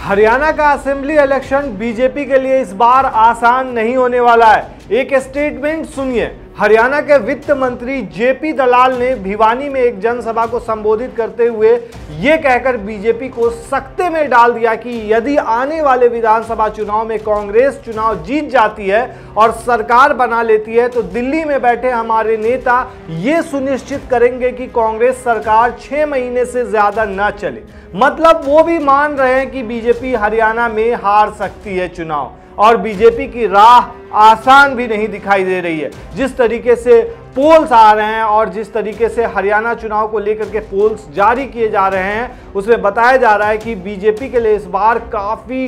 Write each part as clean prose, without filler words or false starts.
हरियाणा का assembly election BJP के लिए इस बार आसान नहीं होने वाला है। एक स्टेटमेंट सुनिए। हरियाणा के वित्त मंत्री जेपी दलाल ने भिवानी में एक जनसभा को संबोधित करते हुए ये कहकर बीजेपी को सकते में डाल दिया कि यदि आने वाले विधानसभा चुनाव में कांग्रेस चुनाव जीत जाती है और सरकार बना लेती है तो दिल्ली में बैठे हमारे नेता ये सुनिश्चित करेंगे कि कांग्रेस सरकार 6 महीने से ज्यादा न चले। मतलब वो भी मान रहे हैं कि बीजेपी हरियाणा में हार सकती है चुनाव, और बीजेपी की राह आसान भी नहीं दिखाई दे रही है। जिस तरीके से पोल्स आ रहे हैं और जिस तरीके से हरियाणा चुनाव को लेकर के पोल्स जारी किए जा रहे हैं उसमें बताया जा रहा है कि बीजेपी के लिए इस बार काफ़ी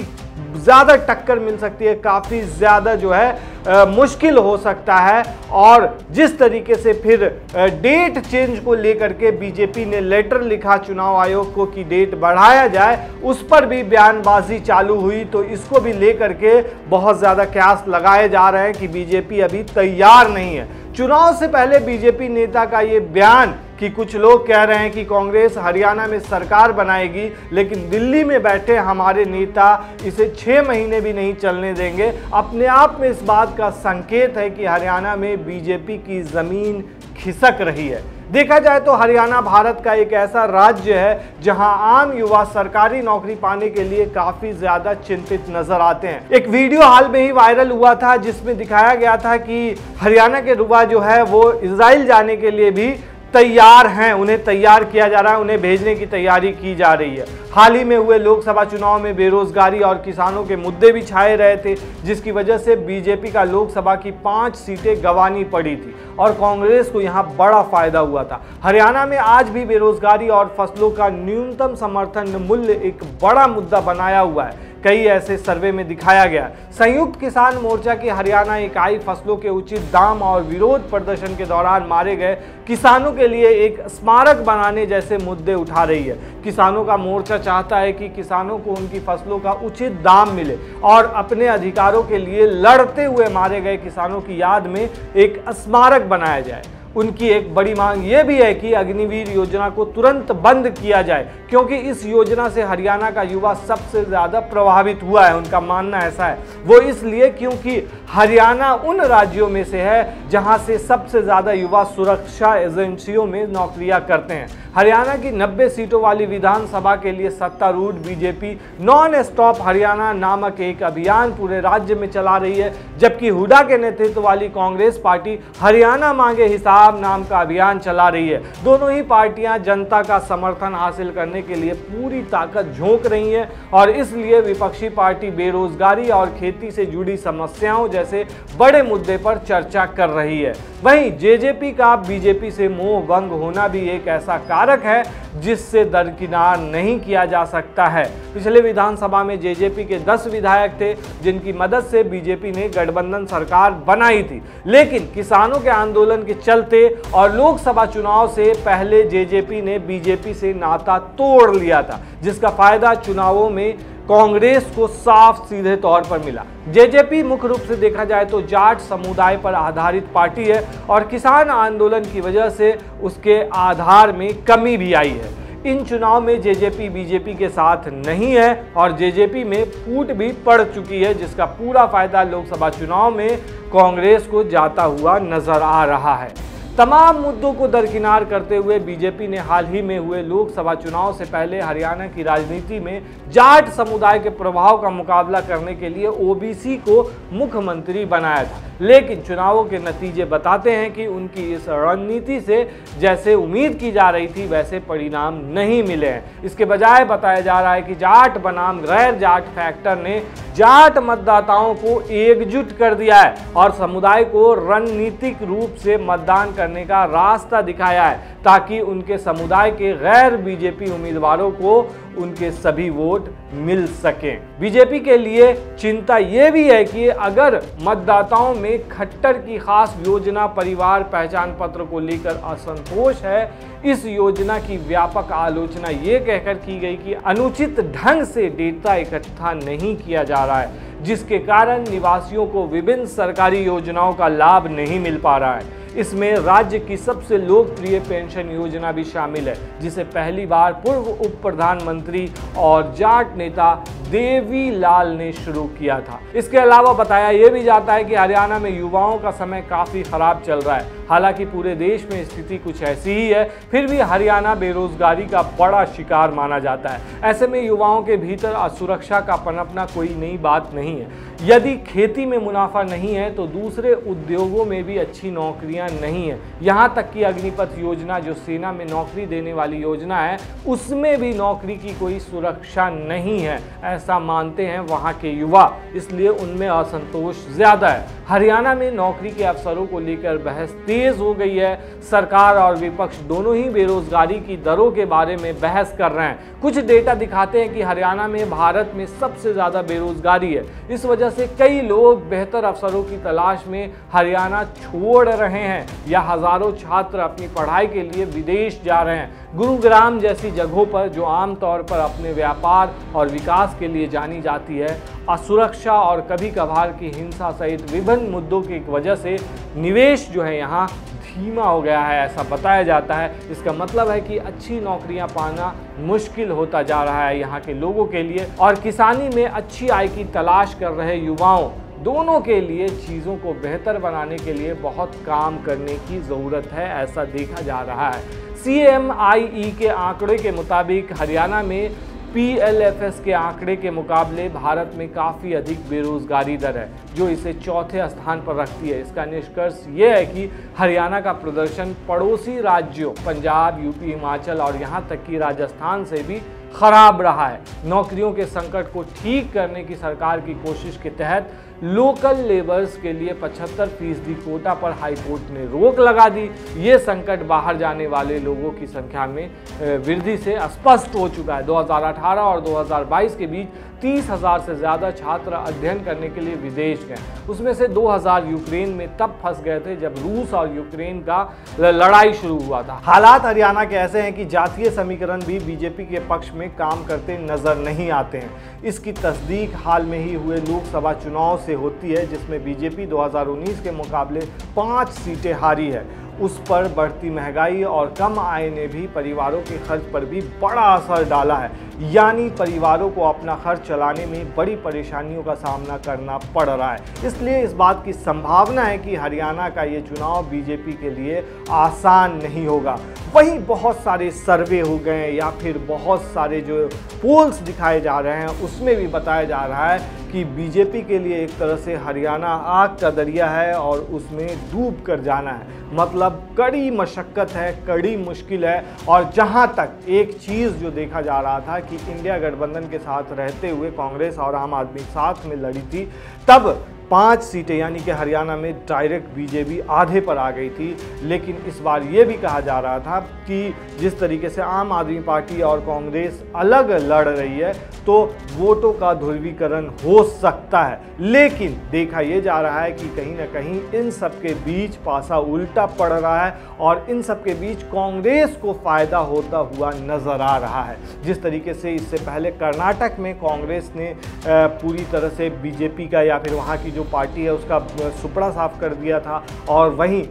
ज़्यादा टक्कर मिल सकती है, काफ़ी ज़्यादा जो है मुश्किल हो सकता है। और जिस तरीके से फिर डेट चेंज को लेकर के बीजेपी ने लेटर लिखा चुनाव आयोग को कि डेट बढ़ाया जाए, उस पर भी बयानबाजी चालू हुई। तो इसको भी लेकर के बहुत ज़्यादा कयास लगाए जा रहे हैं कि बीजेपी अभी तैयार नहीं है। चुनाव से पहले बीजेपी नेता का ये बयान कि कुछ लोग कह रहे हैं कि कांग्रेस हरियाणा में सरकार बनाएगी लेकिन दिल्ली में बैठे हमारे नेता इसे 6 महीने भी नहीं चलने देंगे, अपने आप में इस बात का संकेत है कि हरियाणा में बीजेपी की जमीन खिसक रही है। देखा जाए तो हरियाणा भारत का एक ऐसा राज्य है जहां आम युवा सरकारी नौकरी पाने के लिए काफी ज्यादा चिंतित नजर आते हैं। एक वीडियो हाल में ही वायरल हुआ था जिसमें दिखाया गया था कि हरियाणा के युवा जो है वो इजराइल जाने के लिए भी तैयार हैं, उन्हें तैयार किया जा रहा है, उन्हें भेजने की तैयारी की जा रही है। हाल ही में हुए लोकसभा चुनाव में बेरोजगारी और किसानों के मुद्दे भी छाए रहे थे, जिसकी वजह से बीजेपी का लोकसभा की 5 सीटें गंवानी पड़ी थी और कांग्रेस को यहां बड़ा फायदा हुआ था। हरियाणा में आज भी बेरोजगारी और फसलों का न्यूनतम समर्थन मूल्य एक बड़ा मुद्दा बनाया हुआ है। कई ऐसे सर्वे में दिखाया गया। संयुक्त किसान मोर्चा की हरियाणा इकाई फसलों के उचित दाम और विरोध प्रदर्शन के दौरान मारे गए किसानों के लिए एक स्मारक बनाने जैसे मुद्दे उठा रही है। किसानों का मोर्चा चाहता है कि किसानों को उनकी फसलों का उचित दाम मिले और अपने अधिकारों के लिए लड़ते हुए मारे गए किसानों की याद में एक स्मारक बनाया जाए। उनकी एक बड़ी मांग ये भी है कि अग्निवीर योजना को तुरंत बंद किया जाए, क्योंकि इस योजना से हरियाणा का युवा सबसे ज़्यादा प्रभावित हुआ है। उनका मानना ऐसा है, वो इसलिए क्योंकि हरियाणा उन राज्यों में से है जहां से सबसे ज़्यादा युवा सुरक्षा एजेंसियों में नौकरियां करते हैं। हरियाणा की 90 सीटों वाली विधानसभा के लिए सत्तारूढ़ बीजेपी नॉन स्टॉप हरियाणा नामक एक अभियान पूरे राज्य में चला रही है, जबकि हुड्डा के नेतृत्व वाली कांग्रेस पार्टी हरियाणा मांगे हिसाब नाम का अभियान चला रही है। दोनों ही पार्टियां जनता का समर्थन हासिल करने के लिए पूरी ताकत झोंक रही हैं और इसलिए विपक्षी पार्टी बेरोजगारी और खेती से जुड़ी समस्याओं जैसे बड़े मुद्दे पर चर्चा कर रही है। वहीं जेजेपी का बीजेपी से मोह भंग होना भी एक ऐसा कारक है जिससे दरकिनार नहीं किया जा सकता है। पिछले विधानसभा में जेजेपी के 10 विधायक थे जिनकी मदद से बीजेपी ने गठबंधन सरकार बनाई थी, लेकिन किसानों के आंदोलन के चलते और लोकसभा चुनाव से पहले जेजेपी ने बीजेपी से नाता तोड़ लिया था, जिसका फायदा चुनावों में कांग्रेस को साफ सीधे तौर पर मिला। जेजेपी मुख्य रूप से देखा जाए तो जाट समुदाय पर आधारित पार्टी है और किसान आंदोलन की वजह से उसके आधार में कमी भी आई है। इन चुनाव में जेजेपी बीजेपी के साथ नहीं है और जेजेपी में फूट भी पड़ चुकी है, जिसका पूरा फायदा लोकसभा चुनाव में कांग्रेस को जाता हुआ नजर आ रहा है। तमाम मुद्दों को दरकिनार करते हुए बीजेपी ने हाल ही में हुए लोकसभा चुनाव से पहले हरियाणा की राजनीति में जाट समुदाय के प्रभाव का मुकाबला करने के लिए ओबीसी को मुख्यमंत्री बनाया था, लेकिन चुनावों के नतीजे बताते हैं कि उनकी इस रणनीति से जैसे उम्मीद की जा रही थी वैसे परिणाम नहीं मिले हैं। इसके बजाय बताया जा रहा है कि जाट बनाम गैर जाट फैक्टर ने जाट मतदाताओं को एकजुट कर दिया है और समुदाय को रणनीतिक रूप से मतदान करने का रास्ता दिखाया है ताकि उनके समुदाय के गैर बीजेपी उम्मीदवारों को उनके सभी वोट मिल सकें। बीजेपी के लिए चिंता ये भी है कि अगर मतदाताओं में खट्टर की खास योजना परिवार पहचान पत्र को लेकर असंतोष है, इस योजना की व्यापक आलोचना ये कहकर की गई कि अनुचित ढंग से डेटा इकट्ठा नहीं किया जा रहा है, जिसके कारण निवासियों को विभिन्न सरकारी योजनाओं का लाभ नहीं मिल पा रहा है। इसमें राज्य की सबसे लोकप्रिय पेंशन योजना भी शामिल है, जिसे पहली बार पूर्व उप प्रधानमंत्री और जाट नेता देवी लाल ने शुरू किया था। इसके अलावा बताया यह भी जाता है कि हरियाणा में युवाओं का समय काफी खराब चल रहा है। हालांकि पूरे देश में स्थिति कुछ ऐसी ही है, फिर भी हरियाणा बेरोजगारी का बड़ा शिकार माना जाता है। ऐसे में युवाओं के भीतर असुरक्षा का पनपना कोई नई बात नहीं है। यदि खेती में मुनाफा नहीं है तो दूसरे उद्योगों में भी अच्छी नौकरियां नहीं है। यहाँ तक कि अग्निपथ योजना, जो सेना में नौकरी देने वाली योजना है, उसमें भी नौकरी की कोई सुरक्षा नहीं है, ऐसा मानते हैं वहाँ के युवा। इसलिए उनमें असंतोष ज्यादा है। हरियाणा में नौकरी के अवसरों को लेकर बहस तेज हो गई है। सरकार और विपक्ष दोनों ही बेरोजगारी की दरों के बारे में बहस कर रहे हैं। कुछ डेटा दिखाते हैं कि हरियाणा में भारत में सबसे ज्यादा बेरोजगारी है। इस वजह से कई लोग बेहतर अवसरों की तलाश में हरियाणा छोड़ रहे हैं या हजारों छात्र अपनी पढ़ाई के लिए विदेश जा रहे हैं। गुरुग्राम जैसी जगहों पर, जो आमतौर पर अपने व्यापार और विकास के लिए जानी जाती है, असुरक्षा और कभी कभार की हिंसा सहित विभिन्न मुद्दों की वजह से निवेश जो है यहाँ धीमा हो गया है, ऐसा बताया जाता है। इसका मतलब है कि अच्छी नौकरियां पाना मुश्किल होता जा रहा है यहाँ के लोगों के लिए, और किसानी में अच्छी आय की तलाश कर रहे युवाओं दोनों के लिए चीज़ों को बेहतर बनाने के लिए बहुत काम करने की ज़रूरत है, ऐसा देखा जा रहा है। CMIE के आंकड़े के मुताबिक हरियाणा में PLFS के आंकड़े के मुकाबले भारत में काफ़ी अधिक बेरोजगारी दर है, जो इसे चौथे स्थान पर रखती है। इसका निष्कर्ष ये है कि हरियाणा का प्रदर्शन पड़ोसी राज्यों पंजाब, यूपी, हिमाचल और यहाँ तक कि राजस्थान से भी खराब रहा है। नौकरियों के संकट को ठीक करने की सरकार की कोशिश के तहत लोकल लेबर्स के लिए 75% कोटा पर हाईकोर्ट ने रोक लगा दी। ये संकट बाहर जाने वाले लोगों की संख्या में वृद्धि से स्पष्ट हो चुका है। 2018 और 2022 के बीच 30,000 से ज़्यादा छात्र अध्ययन करने के लिए विदेश गए। उसमें से 2,000 यूक्रेन में तब फंस गए थे जब रूस और यूक्रेन का लड़ाई शुरू हुआ था। हालात हरियाणा के ऐसे हैं कि जातीय समीकरण भी बीजेपी के पक्ष में काम करते नजर नहीं आते हैं। इसकी तस्दीक हाल में ही हुए लोकसभा चुनाव से होती है, जिसमें बीजेपी 2019 के मुकाबले 5 सीटें हारी है। उस पर बढ़ती महंगाई और कम आय ने भी परिवारों के खर्च पर भी बड़ा असर डाला है, यानी परिवारों को अपना खर्च चलाने में बड़ी परेशानियों का सामना करना पड़ रहा है। इसलिए इस बात की संभावना है कि हरियाणा का ये चुनाव बीजेपी के लिए आसान नहीं होगा। वहीं बहुत सारे सर्वे हो गए या फिर बहुत सारे जो पोल्स दिखाए जा रहे हैं, उसमें भी बताया जा रहा है कि बीजेपी के लिए एक तरह से हरियाणा आग का दरिया है और उसमें डूब कर जाना है। मतलब कड़ी मशक्कत है, कड़ी मुश्किल है। और जहां तक एक चीज़ जो देखा जा रहा था कि इंडिया गठबंधन के साथ रहते हुए कांग्रेस और आम आदमी साथ में लड़ी थी, तब 5 सीटें यानी कि हरियाणा में डायरेक्ट बीजेपी आधे पर आ गई थी। लेकिन इस बार ये भी कहा जा रहा था कि जिस तरीके से आम आदमी पार्टी और कांग्रेस अलग लड़ रही है, तो वोटों का ध्रुवीकरण हो सकता है। लेकिन देखा यह जा रहा है कि कहीं ना कहीं इन सब के बीच पासा उल्टा पड़ रहा है और इन सब के बीच कांग्रेस को फायदा होता हुआ नजर आ रहा है। जिस तरीके से इससे पहले कर्नाटक में कांग्रेस ने पूरी तरह से बीजेपी का या फिर वहाँ की जो पार्टी है उसका सुपड़ा साफ कर दिया था, और वहीं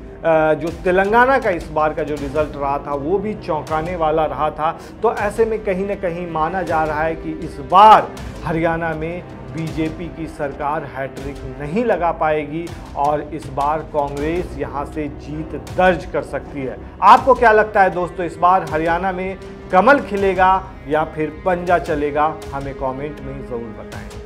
जो तेलंगाना का इस बार का जो रिजल्ट रहा था वो भी चौंकाने वाला रहा था। तो ऐसे में कहीं ना कहीं माना जा रहा है कि इस बार हरियाणा में बीजेपी की सरकार हैट्रिक नहीं लगा पाएगी और इस बार कांग्रेस यहां से जीत दर्ज कर सकती है। आपको क्या लगता है दोस्तों, इस बार हरियाणा में कमल खिलेगा या फिर पंजा चलेगा? हमें कमेंट में ज़रूर बताएं।